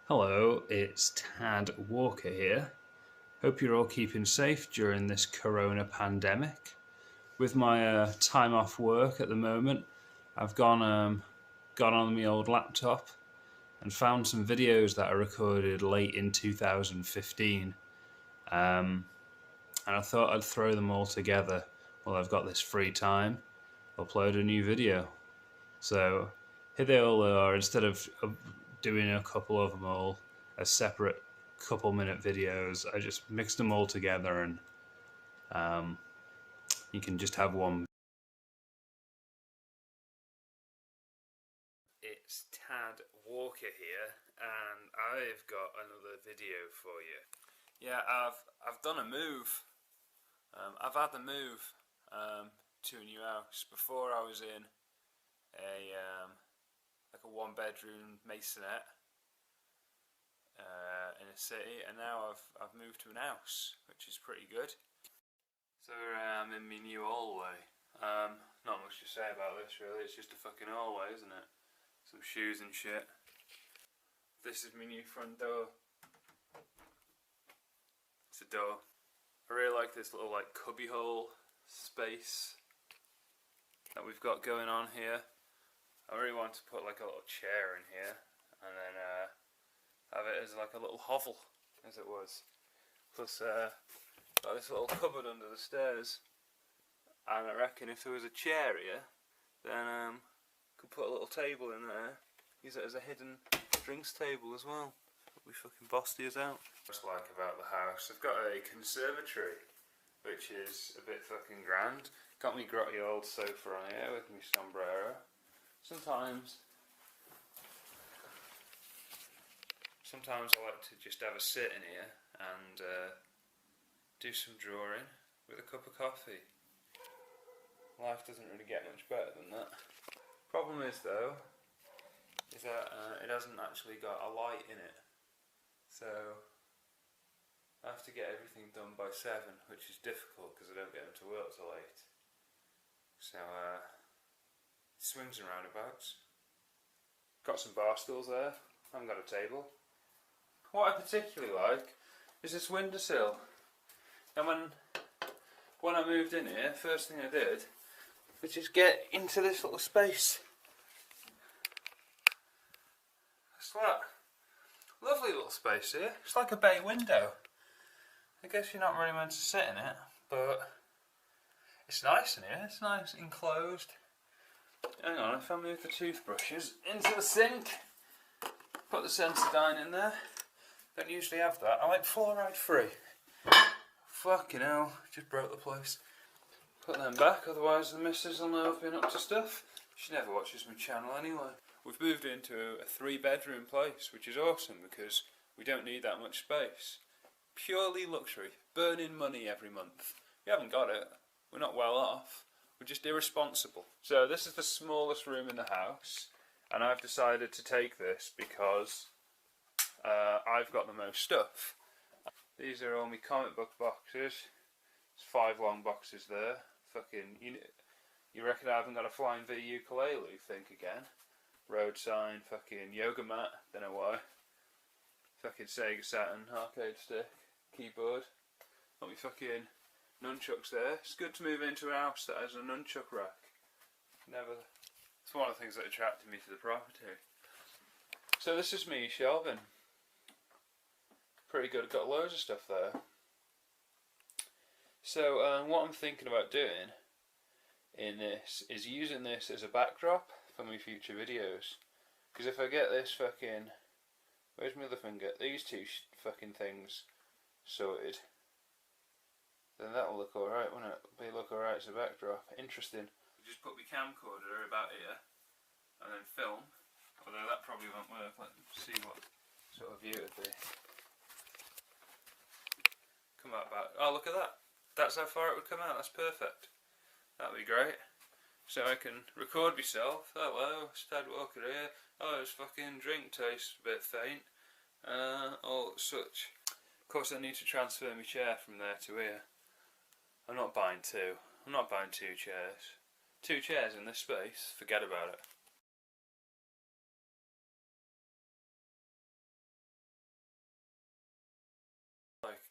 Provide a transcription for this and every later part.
Hello, it's Tad Walker here. Hope you're all keeping safe during this corona pandemic. With my time off work at the moment, I've gone on my old laptop and found some videos that I recorded late in 2015. And I thought I'd throw them all together while I've got this free time, upload a new video. So here they all are. Instead of doing a couple of them all as separate couple-minute videos, I just mixed them all together, and you can just have one. It's Tad Walker here, and I've got another video for you. Yeah, I've done a move. I've had the move to a new house. Before I was in a like a one-bedroom masonette in a city, and now I've moved to an house, which is pretty good. So I'm in my new hallway. Not much to say about this really. It's just a fucking hallway, isn't it? Some shoes and shit. This is my new front door. It's a door. I really like this little like cubbyhole space that we've got going on here. I really want to put like a little chair in here, and then have it as like a little hovel, as it was. Plus, got this little cupboard under the stairs, and I reckon if there was a chair here, then could put a little table in there, use it as a hidden drinks table as well. We fucking bossy as out. What's like about the house? I've got a conservatory, which is a bit fucking grand. Got me grotty old sofa on here with my sombrero. Sometimes I like to just have a sit in here and do some drawing with a cup of coffee. Life doesn't really get much better than that. Problem is though, is that it hasn't actually got a light in it. So I have to get everything done by 7, which is difficult because I don't get into work till 8. So swings and roundabouts. Got some bar stools there. I haven't got a table. What I particularly like is this windowsill. And when I moved in here, first thing I did was just get into this little space. What's that? Lovely little space here. It's like a bay window. I guess you're not really meant to sit in it, but it's nice in here. It's nice enclosed. Hang on, if I move the toothbrushes into the sink, put the Sensodyne in there. Don't usually have that. I like fluoride free. Fucking hell, just broke the place. Put them back, otherwise the missus will know I've been up to stuff. She never watches my channel anyway. We've moved into a 3-bedroom place, which is awesome because we don't need that much space. Purely luxury, burning money every month. We haven't got it. We're not well off. We're just irresponsible. So this is the smallest room in the house, and I've decided to take this because I've got the most stuff. These are all my comic book boxes. There's 5 long boxes there. Fucking, you reckon I haven't got a flying V ukulele? Think again. Road sign, fucking yoga mat, don't know why. Fucking Sega Saturn arcade stick, keyboard. Got me fucking nunchucks there. It's good to move into a house that has a nunchuck rack. It's one of the things that attracted me to the property. So this is me shelving. Pretty good, got loads of stuff there. So what I'm thinking about doing in this is using this as a backdrop for my future videos. Because if I get this fucking, where's my other finger? These two fucking things sorted, then that'll look alright, won't it? It'll look alright as a backdrop. Interesting. Just put my camcorder about here and then film. Although that probably won't work. Let's see what sort of view it'd be. Come out back. Oh, look at that. That's how far it would come out. That's perfect. That'd be great. So I can record myself. Hello, it's Tad Walker here. Oh, this fucking drink tastes a bit faint. All such. Of course I need to transfer my chair from there to here. I'm not buying 2. I'm not buying 2 chairs. 2 chairs in this space, forget about it.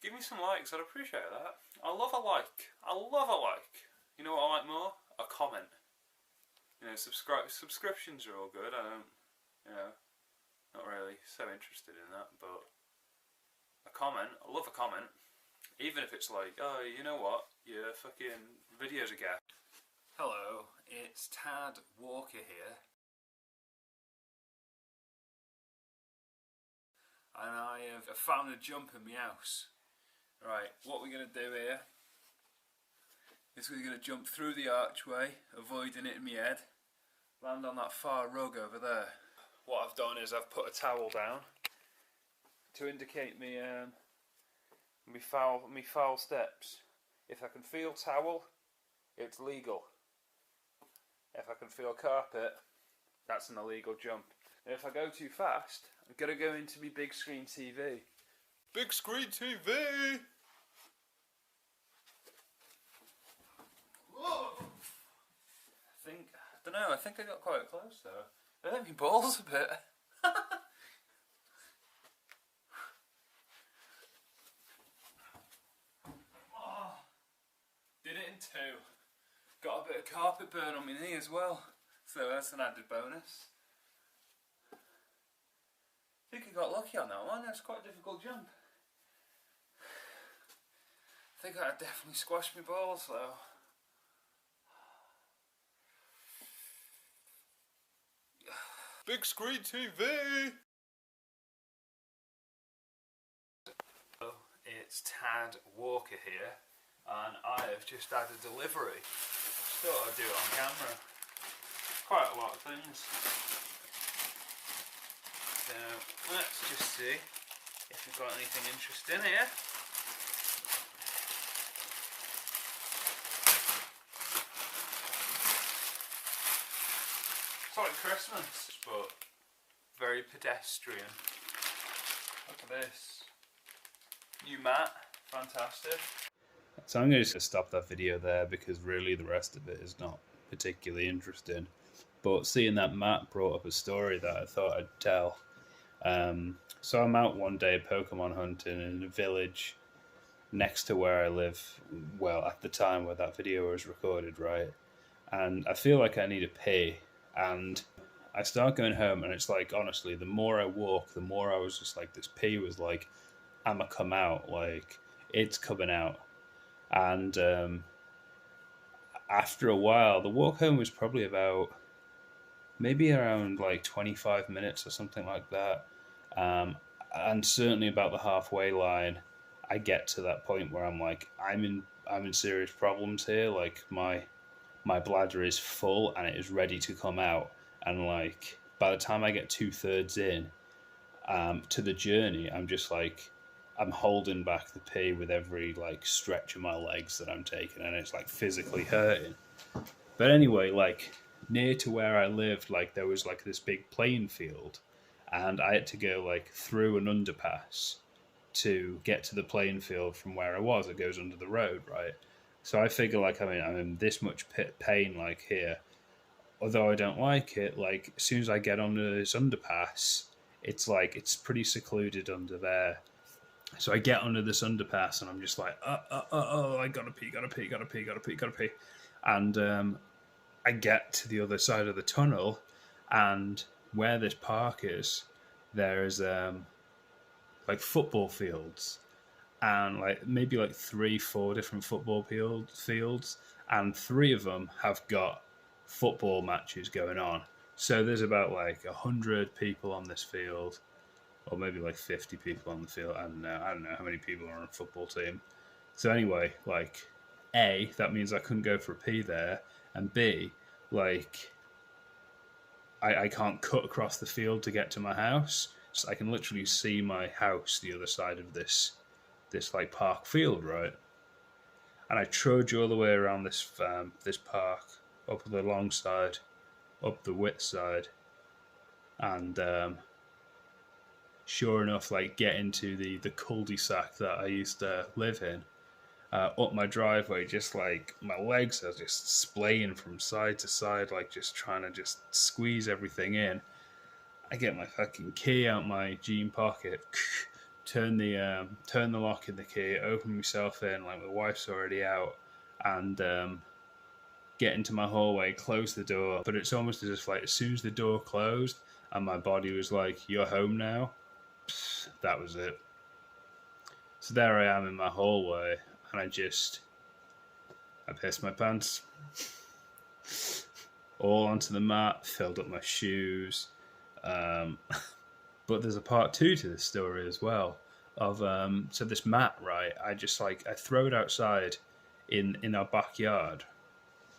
Give me some likes, I'd appreciate that. I love a like. I love a like. You know what I like more? A comment. You know, subscriptions are all good. I don't, you know, not really so interested in that, but a comment, I love a comment. Even if it's like, oh, you know what, your fucking videos are gas. Hello, it's Tad Walker here. And I have found a jump in my house. Right, what we're going to do here is we're going to jump through the archway, avoiding it in my head, land on that far rug over there. What I've done is I've put a towel down to indicate me foul steps. If I can feel towel, it's legal. If I can feel carpet, that's an illegal jump. And if I go too fast, I'm gonna go into my big screen TV. Big screen TV! I think I got quite close though. I hurt my balls a bit. Oh, did it in two. Got a bit of carpet burn on my knee as well, so that's an added bonus. I think I got lucky on that one. That's quite a difficult jump. I think I definitely squashed my balls though. Big screen TV! It's Tad Walker here, and I have just had a delivery. Just thought I'd do it on camera. Quite a lot of things. So let's just see if we've got anything interesting here. It's like Christmas, but very pedestrian. Look at this. New mat, fantastic. So I'm going to just stop that video there because really the rest of it is not particularly interesting. But seeing that mat brought up a story that I thought I'd tell. So I'm out one day Pokemon hunting in a village next to where I live, well, at the time where that video was recorded, right? And I feel like I need to pee. And I start going home, and it's like, honestly, the more I walk, the more I was just like, this pee was like, I'ma come out, like, it's coming out. And after a while, the walk home was probably about, maybe around like 25 minutes or something like that. And certainly about the halfway line, I get to that point where I'm like, I'm in serious problems here. Like my bladder is full and it is ready to come out. And like by the time I get 2/3 in to the journey, I'm just like, I'm holding back the pee with every like stretch of my legs that I'm taking, and it's like physically hurting. But anyway, like near to where I lived, like there was like this big playing field, and I had to go like through an underpass to get to the playing field from where I was. It goes under the road, right? So I figure like, I'm in this much pain like here. Although I don't like it, like as soon as I get under this underpass, it's like, it's pretty secluded under there. So I get under this underpass and I'm just like, I gotta pee. And I get to the other side of the tunnel, and where this park is, there's like football fields, and like maybe like 3-4 different football fields, and 3 of them have got football matches going on. So there's about like 100 people on this field, or maybe like 50 people on the field. I don't know how many people are on a football team. So anyway, like A, that means I couldn't go for a pee there, and B, like I can't cut across the field to get to my house. So I can literally see my house the other side of this like park field, right? And I trudge all the way around this park, up the long side, up the width side, and sure enough, like get into the cul-de-sac that I used to live in, up my driveway, just like my legs are just splaying from side to side, like just trying to just squeeze everything in. I get my fucking key out my jean pocket, turn the lock in the key, open myself in, like my wife's already out, and get into my hallway, close the door. But it's almost as if like as soon as the door closed and my body was like, "You're home now," that was it. So there I am in my hallway, and I pissed my pants all onto the mat, filled up my shoes. But there's a part 2 to this story as well. Of so this mat, right? I throw it outside in our backyard.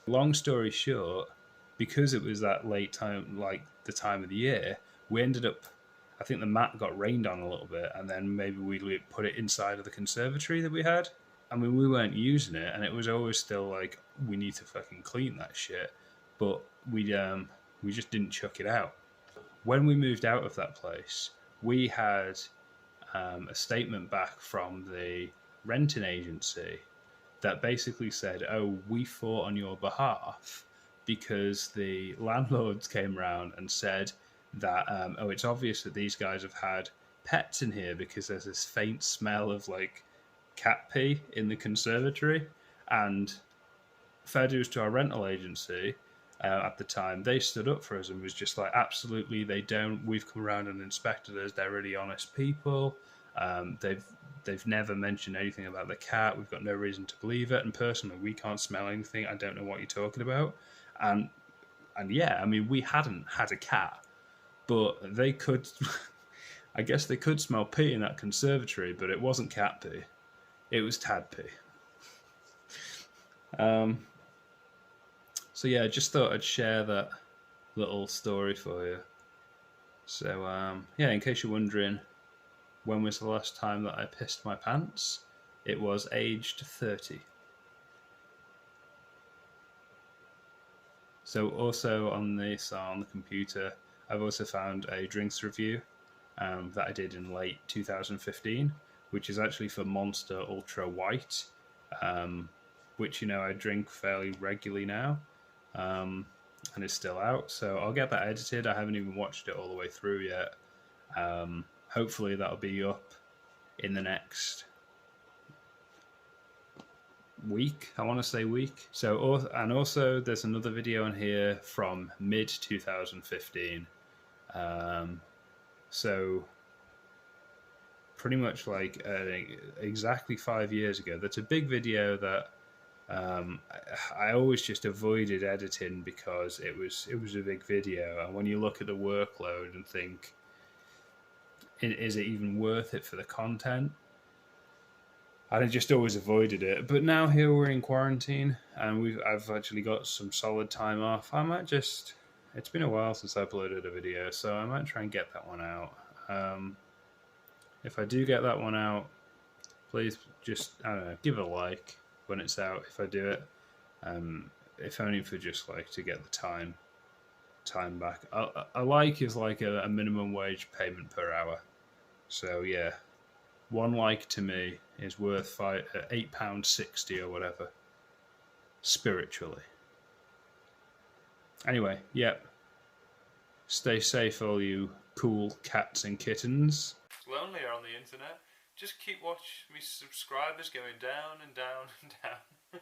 Long story short, because it was that late time, like the time of the year, we ended up, I think the mat got rained on a little bit, and then maybe we put it inside of the conservatory that we had. I mean, we weren't using it, and it was always still like, we need to fucking clean that shit. But we just didn't chuck it out. When we moved out of that place, we had a statement back from the renting agency that basically said, "Oh, we fought on your behalf because the landlords came around and said that, oh, it's obvious that these guys have had pets in here because there's this faint smell of like cat pee in the conservatory." And fair dues to our rental agency at the time, they stood up for us and was just like, absolutely, they don't. We've come around and inspected us. They're really honest people. They've never mentioned anything about the cat. We've got no reason to believe it. And personally, we can't smell anything. I don't know what you're talking about. And yeah, I mean, we hadn't had a cat, but they could. I guess they could smell pee in that conservatory, but it wasn't cat pee. It was tad pee. So yeah, I just thought I'd share that little story for you. So yeah, in case you're wondering, when was the last time that I pissed my pants? It was aged 30. So also on the computer, I've also found a drinks review that I did in late 2015, which is actually for Monster Ultra White, which, you know, I drink fairly regularly now, and it's still out. So I'll get that edited. I haven't even watched it all the way through yet. Hopefully that'll be up in the next week. I want to say week. So, and also there's another video on here from mid 2015. So pretty much like exactly 5 years ago. That's a big video that I always just avoided editing because it was a big video, and when you look at the workload and think, is it even worth it for the content? And I just always avoided it. But now here we're in quarantine, and I've actually got some solid time off. I might just, it's been a while since I uploaded a video, so I might try and get that one out. If I do get that one out, please just, I don't know, give it a like when it's out if I do it. If only for just like to get the time back. A like is like a minimum wage payment per hour. So yeah, one like to me is worth £8.60 or whatever, spiritually. Anyway, yep. Stay safe, all you cool cats and kittens. It's lonelier on the internet. Just keep watching me subscribers going down and down and down.